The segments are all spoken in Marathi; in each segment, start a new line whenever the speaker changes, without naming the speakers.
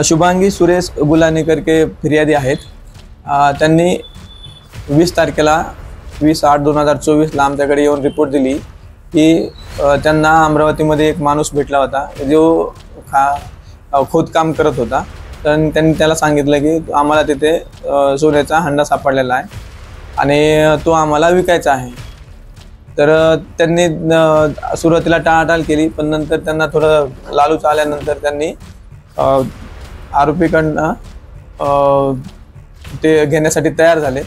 शुभांगी सुरेश गुलानीकर के फिर्यादी आहेत। त्यांनी 20 तारखेला 20/8/2024 आमच्याकडे येऊन रिपोर्ट दिली की त्यांना अमरावतीमध्ये एक माणूस भेटला होता जो खोदकाम करत होता। तर त्यांनी त्याला सांगितलं की आम्हाला तिथे सोन्याचा हंडा सापडलेला आहे आणि तो आम्हाला विकायचा आहे। तर त्यांनी सुरुवातीला टाळाटाळ केली, पण नंतर त्यांना थोडं लालूच आल्यानंतर त्यांनी आरोपीकडनं ते घेण्यासाठी तयार झाले।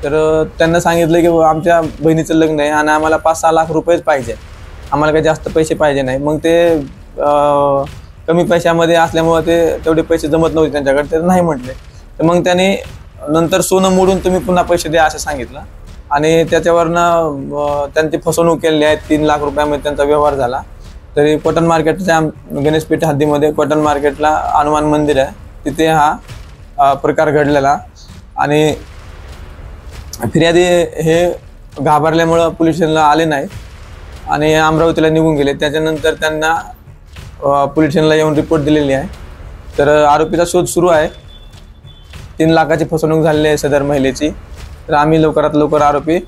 तर त्यांना सांगितलं की आमच्या बहिणीचं लग्न आहे आणि आम्हाला 5-6 लाख रुपयेच पाहिजे, आम्हाला काही जास्त पैसे पाहिजे नाही। मग ते कमी पैशामध्ये असल्यामुळे ते तेवढे पैसे जमत नव्हते त्यांच्याकडे, ते नाही म्हटले। तर मग त्यांनी नंतर सोनं मोडून तुम्ही पुन्हा पैसे द्या असं सांगितलं आणि त्याच्यावरनं त्यांची फसवणूक केली आहे। 3 लाख रुपयामध्ये त्यांचा व्यवहार झाला। तरी कॉटन मार्केटच्या गणेशपेठ हद्दीमध्ये कॉटन मार्केटला हनुमान मंदिर आहे, तिथे हा प्रकार घडलेला आणि फिर्यादी हे घाबरल्यामुळं पोलीस स्टेशनला आले नाही आणि अमरावतीला निघून गेले। त्याच्यानंतर त्यांना पोलीस स्टेशनला येऊन रिपोर्ट दिलेली आहे। तर आरोपीचा शोध सुरू आहे। 3 लाखाची फसवणूक झालेली आहे सदर महिलेची। तर आम्ही लवकरात लवकर आरोपी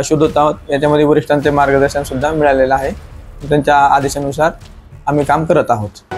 शोधत आहोत। याच्यामध्ये वरिष्ठांचे मार्गदर्शन सुद्धा मिळालेलं आहे। त्यांच्या आदेशानुसार आम्ही काम करत आहोत।